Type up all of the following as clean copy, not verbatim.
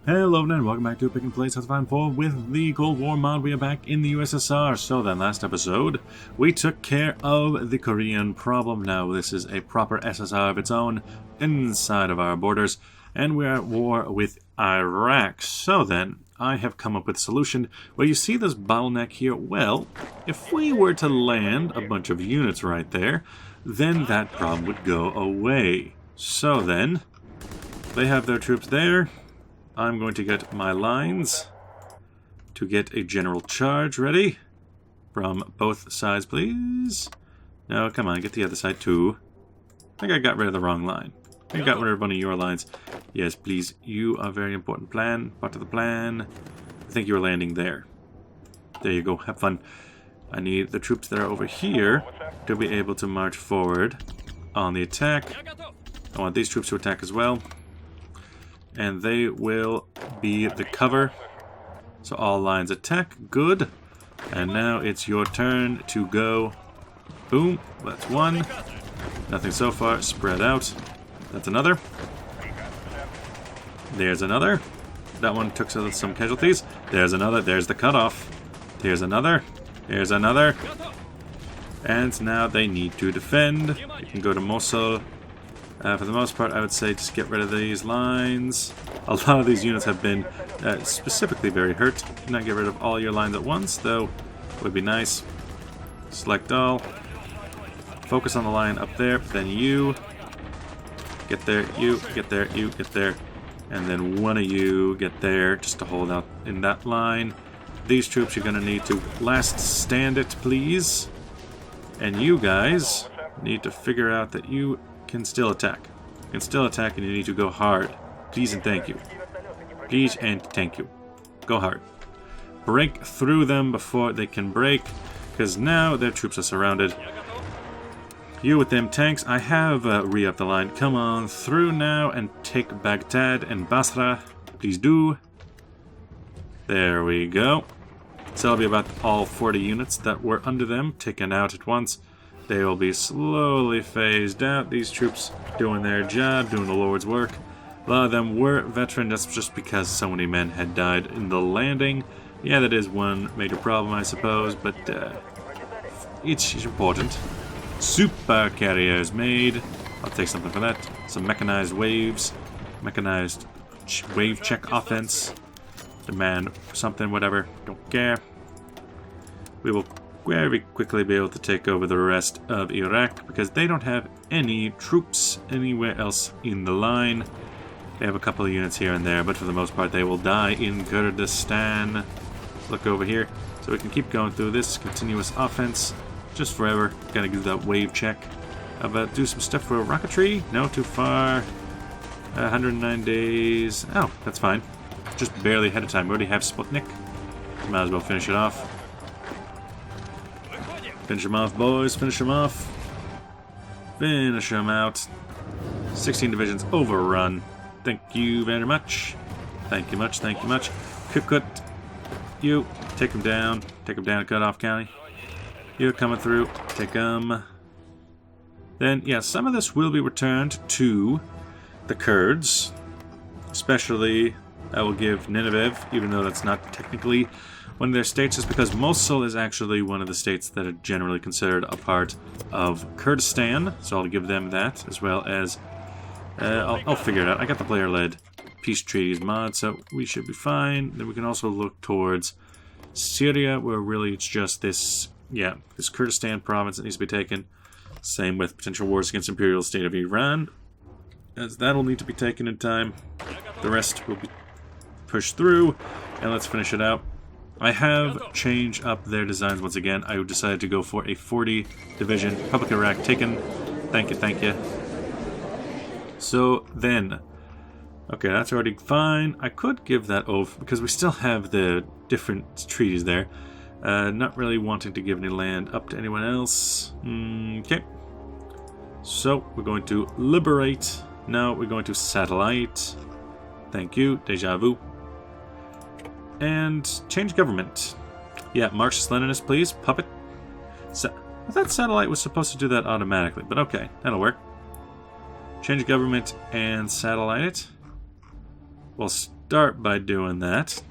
Hello and welcome back to Picking Plays Hoi4 with the Cold War mod. We are back in the USSR. So then, last episode, we took care of the Korean problem. Now this is a proper SSR of its own inside of our borders, and we are at war with Iraq. So then, I have come up with a solution. Well, you see this bottleneck here? Well, if we were to land a bunch of units right there, then that problem would go away. So then, they have their troops there. I'm going to get my lines to get a general charge ready from both sides, please. No, come on, get the other side too. I think I got rid of the wrong line. I got rid of one of your lines. Yes, please. You are a very important plan. Part of the plan. I think you were landing there. There you go. Have fun. I need the troops that are over here to be able to march forward on the attack. I want these troops to attack as well. And they will be the cover. So all lines attack. Good. And now it's your turn to go. Boom. That's one. Nothing so far. Spread out. That's another. There's another. That one took some casualties. There's another. There's the cutoff. Here's another. Here's another. And now they need to defend. You can go to Mosul. For the most part, I would say just get rid of these lines. A lot of these units have been specifically very hurt. Do not get rid of all your lines at once, though would be nice. Select all. Focus on the line up there, then you. Get there, you, get there, you, get there. And then one of you get there just to hold out in that line. These troops you're going to need to last stand it, please. And you guys need to figure out that you can still attack. You can still attack and you need to go hard. Please and thank you. Please and thank you. Go hard. Break through them before they can break, because now their troops are surrounded. You with them tanks, I have re-upped the line. Come on through now and take Baghdad and Basra. Please do. There we go. So that'll be about all 40 units that were under them taken out at once. They will be slowly phased out. These troops doing their job, doing the Lord's work. A lot of them were veteran. That's just because so many men had died in the landing. Yeah, that is one major problem, I suppose, but it's important. Super carriers made. I'll take something for that. Some mechanized waves. Mechanized wave check offense. Demand something, whatever. Don't care. We will very quickly be able to take over the rest of Iraq because they don't have any troops anywhere else in the line. They have a couple of units here and there, but for the most part they will die in Kurdistan. Look over here. So we can keep going through this continuous offense just forever. Gotta do that wave check. How about do some stuff for rocketry? No, too far. 109 days. Oh, that's fine. Just barely ahead of time. We already have Sputnik. Might as well finish it off. Finish them off, boys. Finish them off. Finish them out. 16 divisions overrun. Thank you very much. Thank you much. Thank you much. Kukut. You. Take them down. Take them down to Cutoff County. You coming through. Take them. Then, yeah, some of this will be returned to the Kurds. Especially, I will give Nineveh, even though that's not technically one of their states, just because Mosul is actually one of the states that are generally considered a part of Kurdistan, so I'll give them that, as well as I'll figure it out. I got the player-led peace treaties mod, so we should be fine. Then we can also look towards Syria, where really it's just this Kurdistan province that needs to be taken. Same with potential wars against Imperial State of Iran, as that'll need to be taken in time. The rest will be pushed through, and let's finish it out. I have changed up their designs once again. I decided to go for a 40 division. Republic of Iraq taken. Thank you, thank you. So then, okay, that's already fine. I could give that oath because we still have the different treaties there. Not really wanting to give any land up to anyone else. Okay. So we're going to liberate. Now we're going to satellite. Thank you. Deja vu. And change government. Yeah, Marxist-Leninist, please. Puppet. I thought satellite was supposed to do that automatically, but okay, that'll work. Change government and satellite it. Well, start by doing that.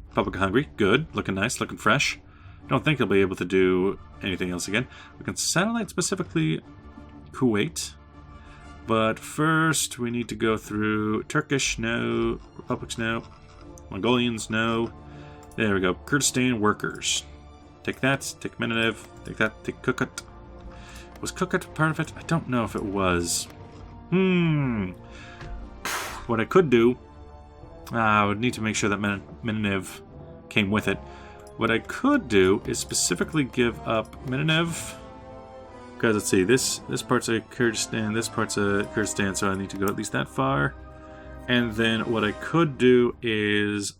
Republic of Hungary, good. Looking nice, looking fresh. Don't think he'll be able to do anything else again. We can satellite specifically Kuwait. But first, we need to go through Turkish, no. Republics, no. Mongolians, no. There we go. Kurdistan workers. Take that. Take Menenev. Take that. Take Kukut. Was Kukut part of it? I don't know if it was. What I could do... I would need to make sure that Menenev came with it. What I could do is specifically give up Menenev. Because let's see, this part's of Kurdistan, this part's of Kurdistan, so I need to go at least that far. And then what I could do is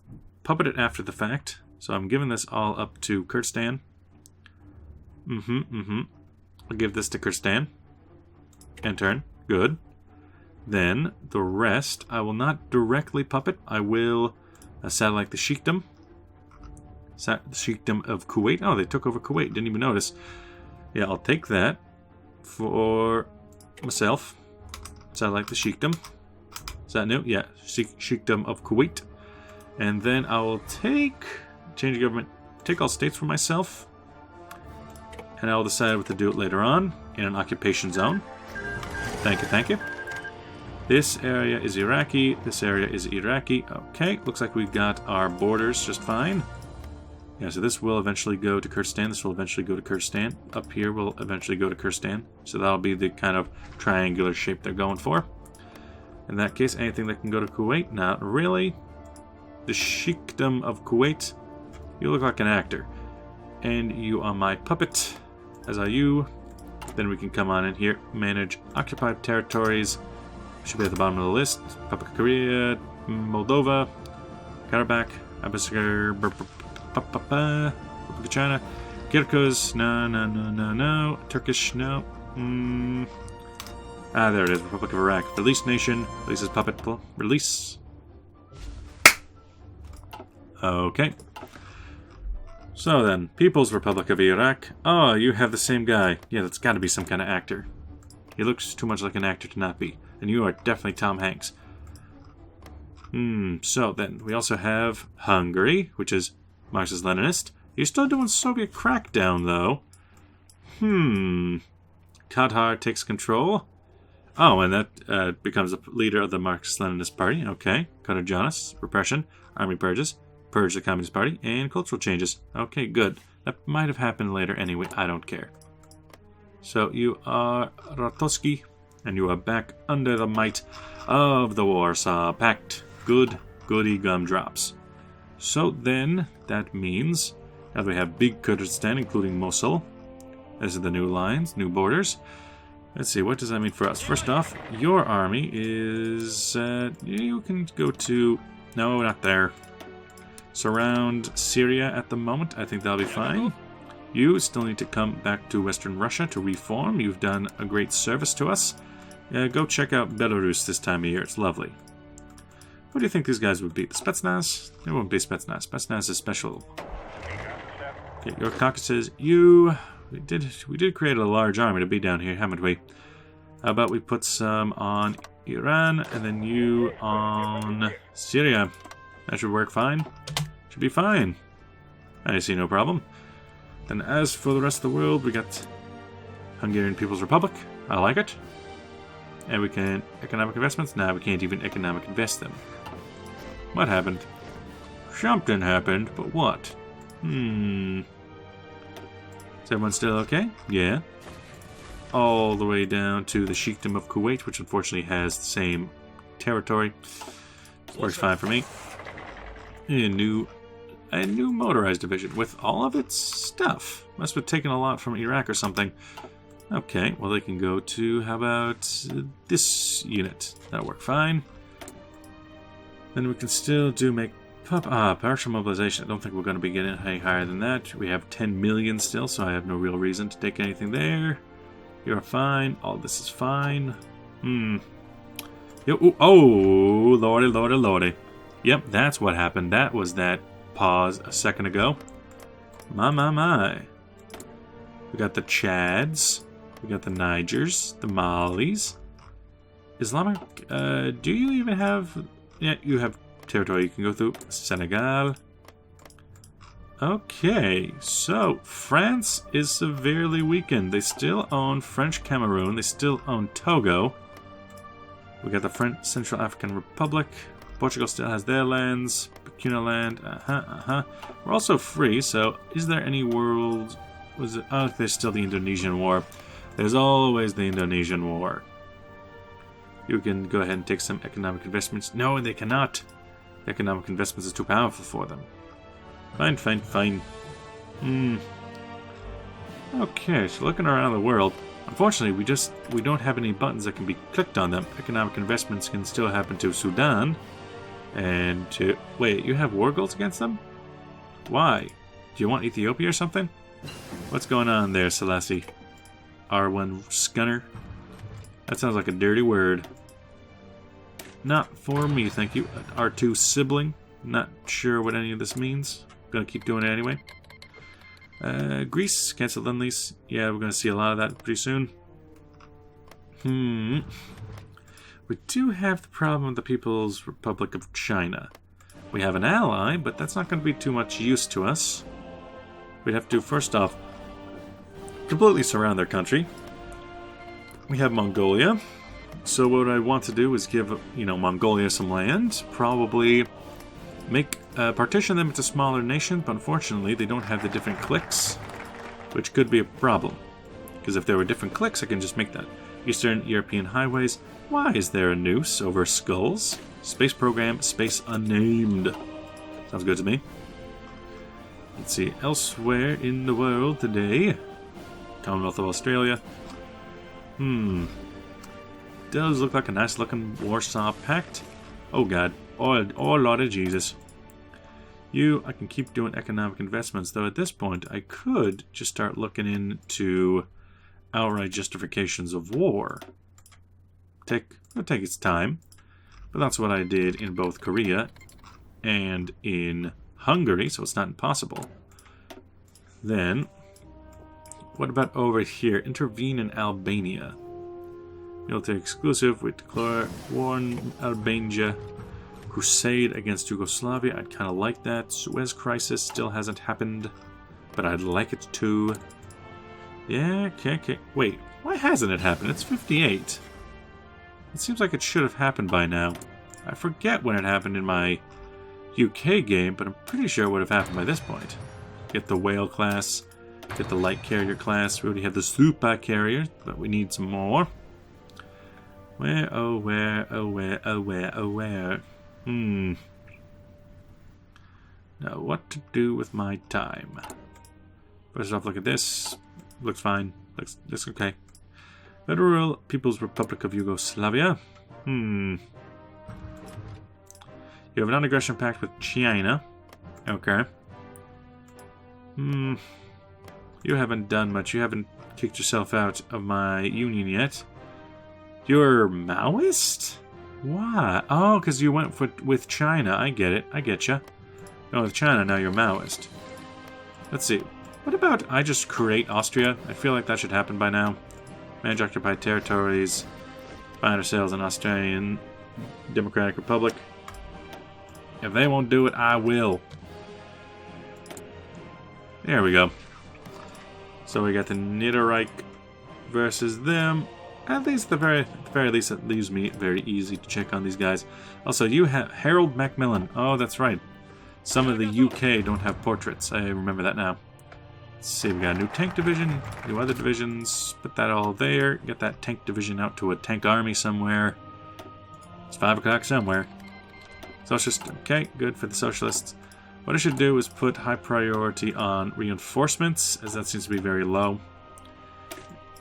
puppet it after the fact. So I'm giving this all up to Kurdistan. I'll give this to Kurdistan. End turn. Good. Then the rest, I will not directly puppet. I will satellite the Sheikhdom. The Sheikhdom of Kuwait. Oh, they took over Kuwait. Didn't even notice. Yeah, I'll take that for myself. Satellite the Sheikhdom. Is that new? Yeah, Sheikhdom of Kuwait. And then I will take, change of government, take all states for myself. And I'll decide what to do it later on in an occupation zone. Thank you, thank you. This area is Iraqi. This area is Iraqi. Okay, looks like we've got our borders just fine. Yeah, so this will eventually go to Kurdistan. This will eventually go to Kurdistan. Up here will eventually go to Kurdistan. So that'll be the kind of triangular shape they're going for. In that case, anything that can go to Kuwait? Not really. The Sheikhdom of Kuwait. You look like an actor. And you are my puppet, as are you. Then we can come on in here. Manage occupied territories. Should be at the bottom of the list. Republic of Korea, Moldova, Karabakh, Abkhazia, Republic of China, Kyrgyz, no. Turkish, no. There it is. Republic of Iraq. Release nation. Releases puppet. Release. Okay. So then, People's Republic of Iraq. Oh, you have the same guy. Yeah, that's got to be some kind of actor. He looks too much like an actor to not be. And you are definitely Tom Hanks. So then, we also have Hungary, which is Marxist-Leninist. You're still doing Soviet crackdown, though. Qatar takes control. Oh, and that becomes a leader of the Marxist-Leninist Party. Okay. Karajanis, repression, army purges, purge the Communist Party, and cultural changes. Okay, good. That might have happened later anyway. I don't care. So you are Ratoski, and you are back under the might of the Warsaw Pact. Good, goody gumdrops. So then, that means that we have big Kurdistan, including Mosul. These are the new lines, new borders. Let's see, what does that mean for us? First off, your army is... you can go to... No, not there. Surround Syria at the moment. I think that'll be fine. You still need to come back to Western Russia to reform. You've done a great service to us. Go check out Belarus this time of year. It's lovely. What do you think these guys would be? The Spetsnaz? They won't be Spetsnaz. Spetsnaz is special. Okay, your Caucasus. You... We did create a large army to be down here, haven't we? How about we put some on Iran, and then you on Syria. That should work fine. Should be fine. I see no problem. Then as for the rest of the world, we got Hungarian People's Republic. I like it. And we can... Economic investments? Nah, we can't even economic invest them. What happened? Something happened, but what? Is everyone still okay? Yeah. All the way down to the Sheikhdom of Kuwait, which unfortunately has the same territory. Works fine for me. A new motorized division with all of its stuff. Must have taken a lot from Iraq or something. Okay, well they can go to, how about this unit? That'll work fine. Then we can still make partial mobilization. I don't think we're going to be getting any higher than that. We have 10 million still, so I have no real reason to take anything there. You're fine. All this is fine. Oh, lordy. Yep, that's what happened. That was that pause a second ago. My. We got the Chads. We got the Nigers. The Malis. Islamic... do you even have... Yeah, you have territory you can go through? Senegal. Okay, so France is severely weakened. They still own French Cameroon. They still own Togo. We got the French Central African Republic. Portugal still has their lands. Burkina land. We're also free, so is there any world... Was it? Oh, there's still the Indonesian War. There's always the Indonesian War. You can go ahead and take some economic investments. No, they cannot. The economic investments is too powerful for them. Fine, fine, fine. Okay, so looking around the world, unfortunately, we don't have any buttons that can be clicked on them. Economic investments can still happen to Sudan. And to... Wait, you have war goals against them? Why? Do you want Ethiopia or something? What's going on there, Selassie? R1 Scunner? That sounds like a dirty word. Not for me, thank you. R2 Sibling? Not sure what any of this means. Gonna keep doing it anyway. Greece, cancel the lease. Yeah, we're gonna see a lot of that pretty soon. We do have the problem of the People's Republic of China. We have an ally, but that's not going to be too much use to us. We'd have to, first off, completely surround their country. We have Mongolia. So what I want to do is give, Mongolia some land. Probably partition them into smaller nations, but unfortunately they don't have the different cliques, which could be a problem. Because if there were different cliques, I can just make that. Eastern European highways. Why is there a noose over skulls? Space program, space unnamed. Sounds good to me. Let's see, elsewhere in the world today. Commonwealth of Australia. Does look like a nice looking Warsaw Pact. Oh god. Oh Lord of Jesus. I can keep doing economic investments, though at this point I could just start looking into outright justifications of war. It'll take its time, but that's what I did in both Korea and in Hungary, so it's not impossible. Then, what about over here? Intervene in Albania. Military exclusive, we declare war on Albania. Crusade against Yugoslavia, I'd kind of like that. Suez Crisis still hasn't happened, but I'd like it to. Yeah, okay. Wait, why hasn't it happened? It's 58. It seems like it should have happened by now. I forget when it happened in my UK game, but I'm pretty sure it would have happened by this point. Get the whale class, get the light carrier class. We already have the super carrier, but we need some more. Where? Now, what to do with my time? First off, look at this. Looks fine. Looks okay. Federal People's Republic of Yugoslavia. You have a non-aggression pact with China. Okay. You haven't done much. You haven't kicked yourself out of my union yet. You're Maoist? Why? Oh, because you went with China. I get it. I get you. No, with China, now you're Maoist. Let's see. What about I just create Austria? I feel like that should happen by now. Manage occupied territories. Binder sales in Australian Democratic Republic. If they won't do it, I will. There we go. So we got the Niederreich versus them. At least, at the very least, it leaves me very easy to check on these guys. Also, you have Harold Macmillan. Oh, that's right. Some of the UK don't have portraits. I remember that now. Let's see, we got a new tank division, new other divisions. Put that all there. Get that tank division out to a tank army somewhere. It's 5 o'clock somewhere. Socialist, okay, good for the socialists. What I should do is put high priority on reinforcements, as that seems to be very low.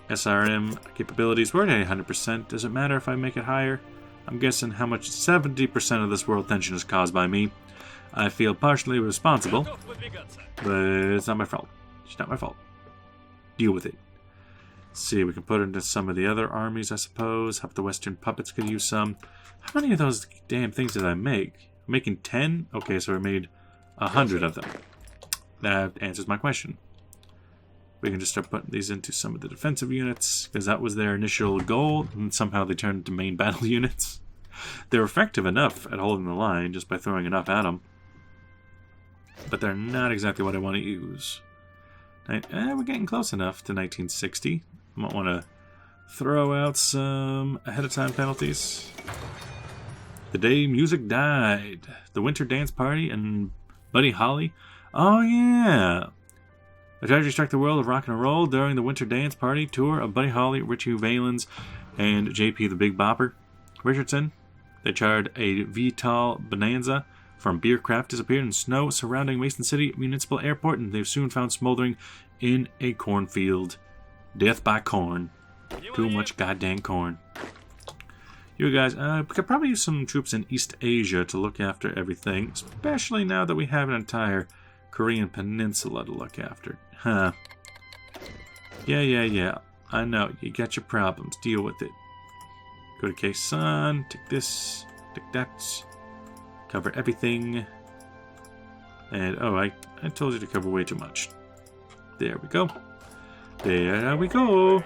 SRM capabilities, we're at 100%. Does it matter if I make it higher? I'm guessing how much 70% of this world tension is caused by me. I feel partially responsible, but it's not my fault. It's not my fault. Deal with it. Let's see, we can put it into some of the other armies, I suppose. Hope the Western puppets could use some. How many of those damn things did I make? I'm making 10? Okay, so I made 100 of them. That answers my question. We can just start putting these into some of the defensive units, because that was their initial goal, and somehow they turned into main battle units. They're effective enough at holding the line just by throwing enough at them. But they're not exactly what I want to use. We're getting close enough to 1960. I might want to throw out some ahead-of-time penalties. The day music died. The Winter Dance Party and Buddy Holly. Oh, yeah. A tragedy struck the world of rock and roll during the Winter Dance Party tour of Buddy Holly, Richie Valens, and JP the Big Bopper Richardson. They charred a VTOL Bonanza from Beercraft disappeared in snow surrounding Mason City Municipal Airport, and they've soon found smoldering in a cornfield. Death by corn. Too much goddamn corn. You guys, we could probably use some troops in East Asia to look after everything, especially now that we have an entire Korean peninsula to look after. Huh. Yeah. I know, you got your problems. Deal with it. Go to Khe-Sun, take this, take that. Cover everything. And, oh, I told you to cover way too much. There we go. There we go.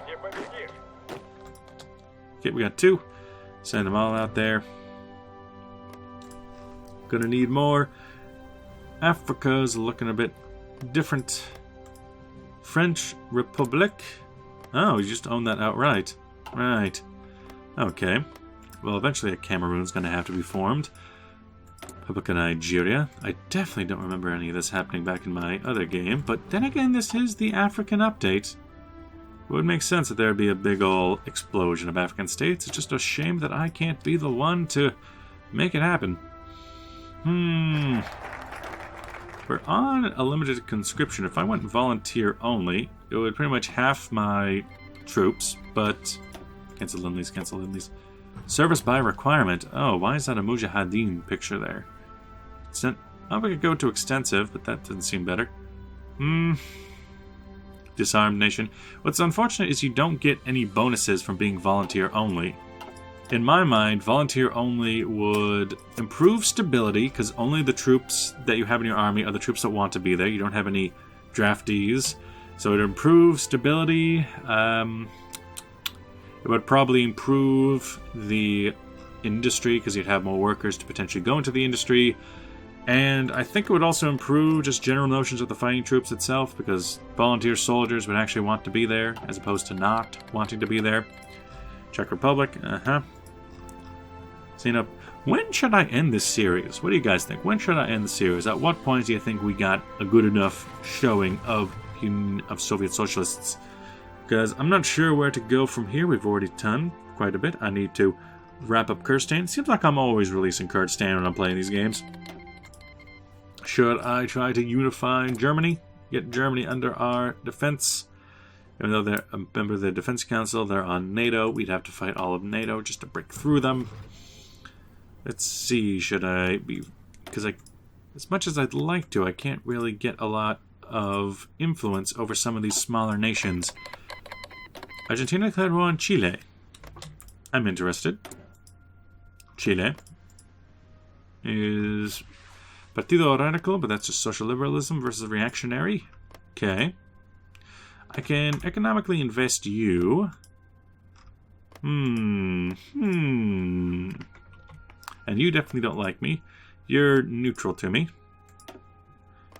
Okay, we got 2. Send them all out there. Gonna need more. Africa's looking a bit different. French Republic. Oh, you just own that outright. Right. Okay. Well, eventually a Cameroon's gonna have to be formed. Republic of Nigeria. I definitely don't remember any of this happening back in my other game, but then again, this is the African update. It would make sense that there'd be a big ol' explosion of African states. It's just a shame that I can't be the one to make it happen. We're on a limited conscription. If I went volunteer only, it would pretty much half my troops, but... Cancel Lindley's. Service by requirement. Oh, why is that a Mujahideen picture there? Oh, we could go to extensive, but that doesn't seem better. Disarmed nation. What's unfortunate is you don't get any bonuses from being volunteer only. In my mind, volunteer only would improve stability, because only the troops that you have in your army are the troops that want to be there. You don't have any draftees. So it improves stability. It would probably improve the industry, because you'd have more workers to potentially go into the industry. And I think it would also improve just general notions of the fighting troops itself, because volunteer soldiers would actually want to be there, as opposed to not wanting to be there. Czech Republic, Cena, when should I end this series? What do you guys think? When should I end the series? At what point do you think we got a good enough showing of Soviet socialists? Because I'm not sure where to go from here. We've already done quite a bit. I need to wrap up Kurdistan. It seems like I'm always releasing Kurdistan when I'm playing these games. Should I try to unify Germany? Get Germany under our defense? Even though they're a member of the Defense Council, they're on Nato. We'd have to fight all of Nato just to break through them. Let's see, should I be... Because as much as I'd like to, I can't really get a lot of influence over some of these smaller nations. Argentina declared war on Chile. I'm interested. Chile is Partido Radical, but that's just social liberalism versus reactionary. Okay. I can economically invest you. And you definitely don't like me. You're neutral to me.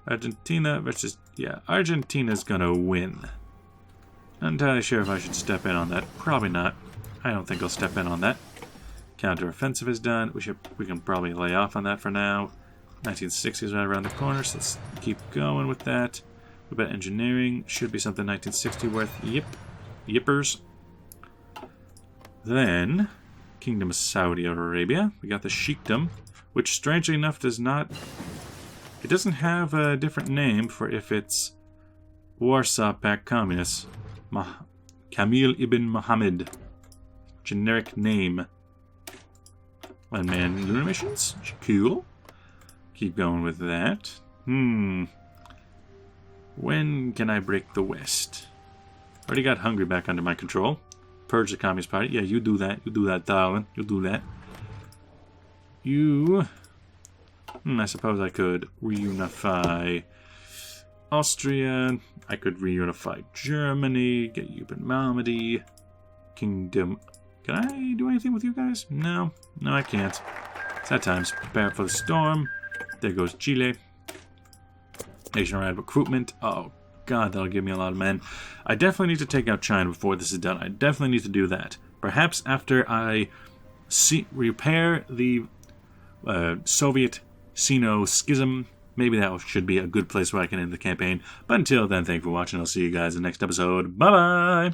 Argentina versus... Yeah, Argentina's gonna win. Not entirely sure if I should step in on that. Probably not. I don't think I'll step in on that. Counter-offensive is done. We can probably lay off on that for now. 1960 is right around the corner, so let's keep going with that. What about engineering? Should be something 1960 worth. Yep. Yippers. Then, Kingdom of Saudi Arabia. We got the Sheikdom, which strangely enough does not... It doesn't have a different name for if it's Warsaw Pact Communists. Kamil ibn Muhammad. Generic name. Unmanned lunar missions? Cool. Keep going with that. When can I break the West? Already got Hungary back under my control. Purge the Communist Party. Yeah, you do that. You do that, darling. You do that. You... I suppose I could reunify Austria. I could reunify Germany. Get you Ben Malmedy. Kingdom Can I do anything with you guys? No. No, I can't. Sad times. Prepare for the storm. There goes Chile. Nationwide recruitment. Oh, God, that'll give me a lot of men. I definitely need to take out China before this is done. I definitely need to do that. Perhaps after I repair the Soviet Sino schism, maybe that should be a good place where I can end the campaign. But until then, thank you for watching. I'll see you guys in the next episode. Bye-bye!